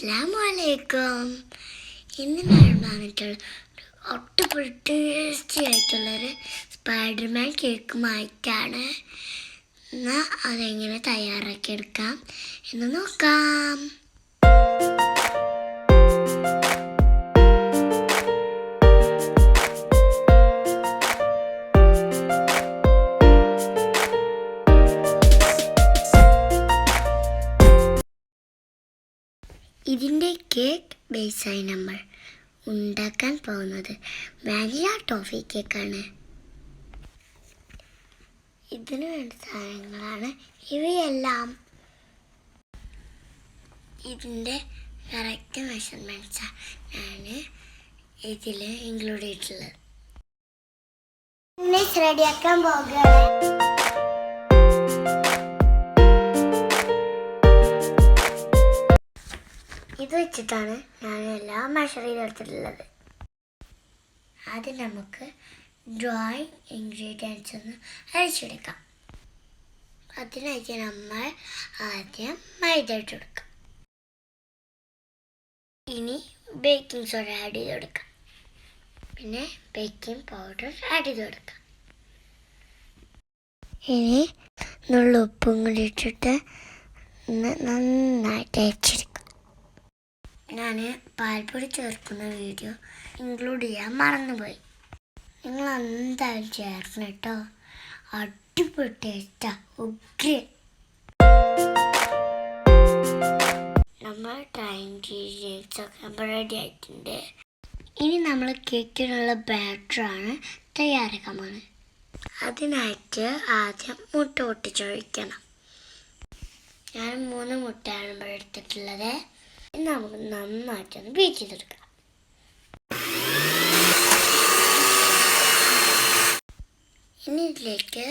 അസ്സലാമലൈക്കും. ഇന്ന് ഞാൻ പറഞ്ഞിട്ടുള്ള ഒട്ടുപൊളി ടേസ്റ്റി ആയിട്ടുള്ളൊരു സ്പൈഡർമാൻ കേക്ക് മാറ്റാണ്. എന്നാൽ അതെങ്ങനെ തയ്യാറാക്കിയെടുക്കാം എന്ന് നോക്കാം. ഇതിൻ്റെ കേക്ക് ബേസായി നമ്മൾ ഉണ്ടാക്കാൻ പോകുന്നത് വാനില ടോഫി കേക്കാണ്. ഇതിന് വേണ്ട സാധനങ്ങളാണ് ഇവയെല്ലാം. ഇതിൻ്റെ കറക്റ്റ് മെഷർമെൻറ്റ്സാണ് ഞാൻ ഇതിൽ ഇൻക്ലൂഡ് ചെയ്തിട്ടുള്ളത്. റെഡിയാക്കാൻ പോകുകയാണ്. ഇത് വെച്ചിട്ടാണ് ഞാൻ എല്ലാം മെഷർ ചെയ്തെടുത്തിട്ടുള്ളത്. ആദ്യം നമുക്ക് ഡ്രൈ ഇൻഗ്രീഡിയൻസ് ഒന്ന് അരിച്ചെടുക്കാം. അതിനായിട്ട് നമ്മൾ ആദ്യം മൈദ ഇട്ട് കൊടുക്കാം. ഇനി ബേക്കിംഗ് സോഡ ആഡ് ചെയ്ത് കൊടുക്കാം. പിന്നെ ബേക്കിംഗ് പൗഡർ ആഡ് ചെയ്ത് കൊടുക്കാം. ഇനി നുള്ള ഉപ്പും കൂടി ഇട്ടിട്ട് നന്നായിട്ട് അരിച്ചെടുക്കാം. ഞാൻ പാൽപ്പൊടി ചേർക്കുന്ന വീഡിയോ ഇൻക്ലൂഡ് ചെയ്യാൻ മറന്നുപോയി. നിങ്ങൾ എന്തായാലും ചേർക്കണം കേട്ടോ. അടിപൊളി ടേസ്റ്റാ, ഉഗ്രൻ. നമ്മൾ ഡ്രൈ ഇൻഗ്രീഡിയൻസ് ഒക്കെ റെഡി ആയിട്ടുണ്ട്. ഇനി നമ്മൾ കേക്കിനുള്ള ബാറ്ററാണ് തയ്യാറാക്കാൻ പോകുന്നത്. അതിനായിട്ട് ആദ്യം മുട്ട പൊട്ടിച്ചൊഴിക്കണം. ഞാൻ 3 മുട്ടയാണ് ഇവിടെ എടുത്തിട്ടുള്ളത്. നമുക്ക് നന്നായിട്ടൊന്ന് ബീറ്റ് ചെയ്തെടുക്കാം. ഇനി ഇതിലേക്ക്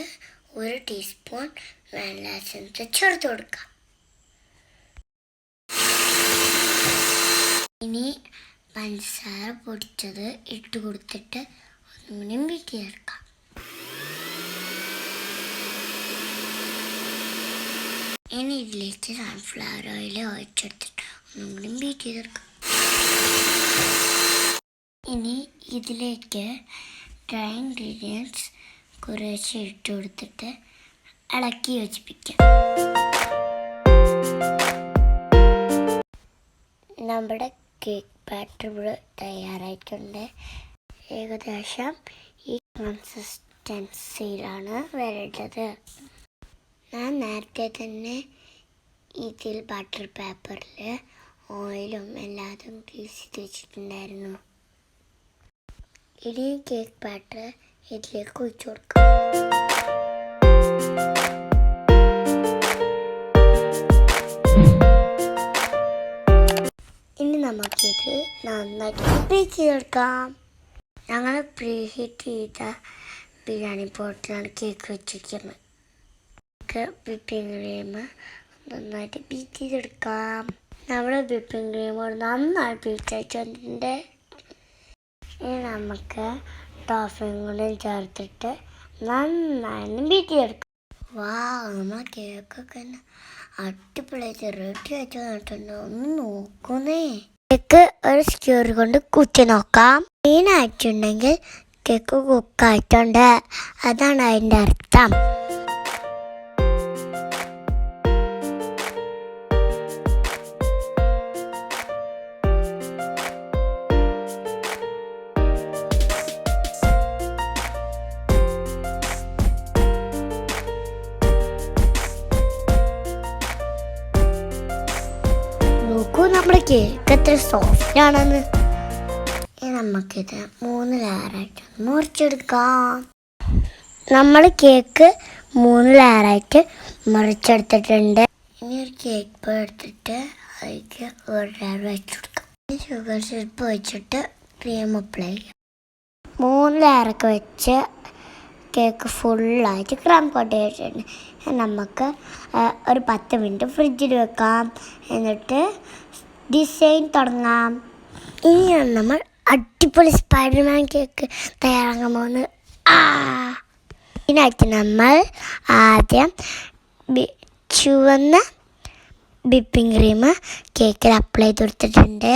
1 ടീസ്പൂൺ വാനില എസൻസ് ചേർത്ത് കൊടുക്കാം. ഇനി പഞ്ചസാര പൊടിച്ചത് ഇട്ട് കൊടുത്തിട്ട് ഒന്നുകൂടി ബീറ്റ് ചെയ്തെടുക്കാം. ഇനി ഇതിലേക്ക് സൺഫ്ലവർ ഓയിൽ ഒഴിച്ചെടുത്തിട്ട് ഒന്നുകൂടി ബീറ്റ് ചെയ്തെടുക്കാം. ഇനി ഇതിലേക്ക് ഡ്രൈ ഇൻഗ്രീഡിയൻസ് കുറേശ്ശെ ഇട്ട് കൊടുത്തിട്ട് ഇളക്കി യോജിപ്പിക്കാം. നമ്മുടെ കേക്ക് ബാറ്റർ ഇവിടെ തയ്യാറായിട്ടുണ്ട്. ഏകദേശം ഈ കൺസിസ്റ്റൻസിയിലാണ് വരേണ്ടത്. ഞാൻ നേരത്തെ തന്നെ ഇതിൽ ബട്ടർ പേപ്പറിൽ ഓയിലും എല്ലാതും ഗ്രീസ് ചെയ്ത് വെച്ചിട്ടുണ്ടായിരുന്നു. ഇനി കേക്ക് ബാറ്റർ ഇതിലേക്ക് ഒഴിച്ചു കൊടുക്കാം. ഇനി നമുക്കിത് നന്നായിട്ട് ബേക്ക് ചെയ്തെടുക്കാം. ഞങ്ങൾ പ്രീഹീറ്റ് ചെയ്ത ബിരിയാണി പോട്ടിലാണ് കേക്ക് വെച്ചിരിക്കുന്നത്. വിപ്പിംഗ് ക്രീം നന്നായിട്ട് ബീറ്റ് ചെയ്തെടുക്കാം. നമ്മുടെ വിപ്പിംഗ് ക്രീം നന്നായി ബീറ്റ് ആയിട്ടുണ്ട്. ഇനി നമുക്ക് ടോഫിയും കൂടി ചേർത്തിട്ട് നന്നായി ബീറ്റ് ചെയ്തെടുക്കാം. നമ്മളെ കേക്കൊക്കെ അടിപൊളിയായിട്ട് റെഡി ആയിട്ട് വന്നിട്ടുണ്ട്. ഒന്ന് നോക്കുന്നേ. കേക്ക് ഒരു സ്ക്യൂർ കൊണ്ട് കുത്തി നോക്കാം. മെയിനായിട്ടുണ്ടെങ്കിൽ കേക്ക് കുക്കായിട്ടുണ്ട്. അതാണ് അതിൻ്റെ അർത്ഥം. നോക്കൂ നമ്മുടെ കേക്ക് എത്ര സോഫ്റ്റ് ആണെന്ന്. നമുക്കിത് 3 ലെയറായിട്ട് മുറിച്ചെടുക്കാം. നമ്മൾ കേക്ക് 3 ലെയറായിട്ട് മുറിച്ചെടുത്തിട്ടുണ്ട്. ഇനി ഒരു കേക്ക് പോ എടുത്തിട്ട് അതിലേക്ക് 1 ലെയർ വെച്ച് കൊടുക്കാം. ഷുഗർ സിറപ്പ് വെച്ചിട്ട് ക്രീം അപ്ലൈ ചെയ്യാം. 3 ലെയറൊക്കെ വെച്ച് കേക്ക് ഫുള്ളായിട്ട് ക്രം കോട്ട് ചെയ്തിട്ടുണ്ട്. നമുക്ക് ഒരു 10 മിനിറ്റ് ഫ്രിഡ്ജിൽ വെക്കാം. എന്നിട്ട് ഡിസൈൻ തുടങ്ങാം. ഇനിയാണ് നമ്മൾ അടിപൊളി സ്പൈഡർമാൻ കേക്ക് തയ്യാറാക്കാൻ പോകുന്നത്. ഇതിനായിട്ട് നമ്മൾ ആദ്യം ചുവന്ന വിപ്പിംഗ് ക്രീം കേക്കിൽ അപ്ലൈ ചെയ്ത് കൊടുത്തിട്ടുണ്ട്.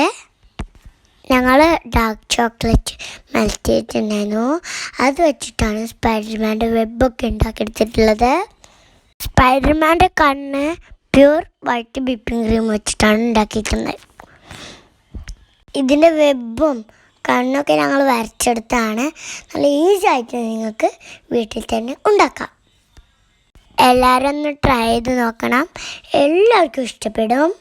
ഞങ്ങൾ ഡാർക്ക് ചോക്ലേറ്റ് മെൽറ്റ് ചെയ്തിട്ടുണ്ടായിരുന്നു. അത് വെച്ചിട്ടാണ് സ്പൈഡർമാൻ്റെ വെബൊക്കെ ഉണ്ടാക്കിയെടുത്തിട്ടുള്ളത്. സ്പൈഡർമാൻ്റെ കണ്ണ് പ്യൂർ വൈറ്റ് വിപ്പിംഗ് ക്രീം വെച്ചിട്ടാണ് ഉണ്ടാക്കിയിട്ടുള്ളത്. ഇതിൻ്റെ വെബും കണ്ണൊക്കെ ഞങ്ങൾ വരച്ചെടുത്താണ്. നല്ല ഈസി ആയിട്ട് നിങ്ങൾക്ക് വീട്ടിൽ തന്നെ ഉണ്ടാക്കാം. എല്ലാവരും ഒന്ന് ട്രൈ ചെയ്ത് നോക്കണം, എല്ലാവർക്കും ഇഷ്ടപ്പെടും.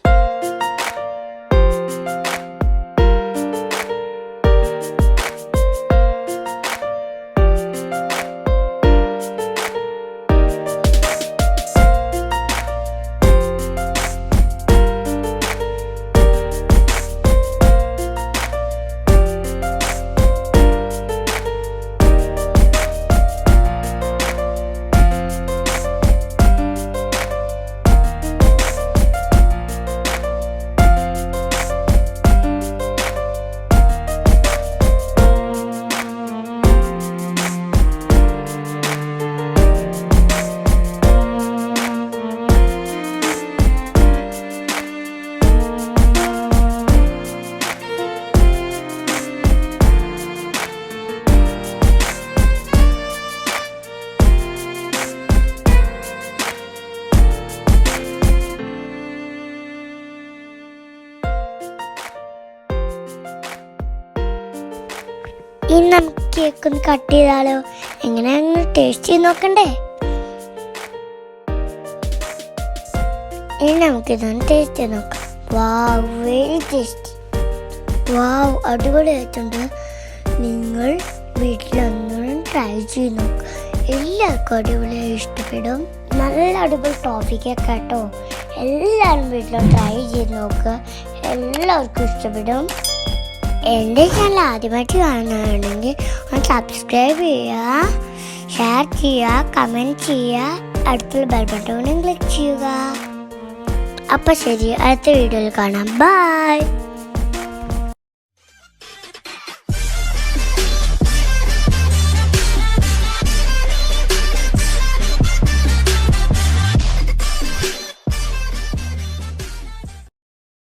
ഇനി നമുക്ക് കേക്ക് ഒന്ന് കട്ട് ചെയ്താലോ? എങ്ങനെയാണെന്ന് ടേസ്റ്റ് ചെയ്ത് നോക്കണ്ടേ? ഇനി നമുക്കിതൊന്ന് ടേസ്റ്റ് ചെയ്ത് നോക്കാം. വാവ്, വെരി ടേസ്റ്റി. വാവ്, അടിപൊളിയായിട്ടുണ്ട്. നിങ്ങൾ വീട്ടിലൊന്നും ട്രൈ ചെയ്ത് നോക്കുക. എല്ലാവർക്കും അടിപൊളിയായി ഇഷ്ടപ്പെടും. നല്ല അടിപൊളി ടോപ്പിക്കൊക്കെ കേട്ടോ. എല്ലാവരും വീട്ടിലും ട്രൈ ചെയ്ത് നോക്കുക, എല്ലാവർക്കും ഇഷ്ടപ്പെടും. എൻ്റെ ചാനൽ ആദ്യമായിട്ട് കാണുന്നതാണെങ്കിൽ ഒന്ന് സബ്സ്ക്രൈബ് ചെയ്യുക, ഷെയർ ചെയ്യുക, കമൻറ്റ് ചെയ്യുക, അടുത്തുള്ള ബെൽ ബട്ടൺ ക്ലിക്ക് ചെയ്യുക. അപ്പോൾ ശരി, അടുത്ത വീഡിയോയിൽ കാണാം. ബൈ.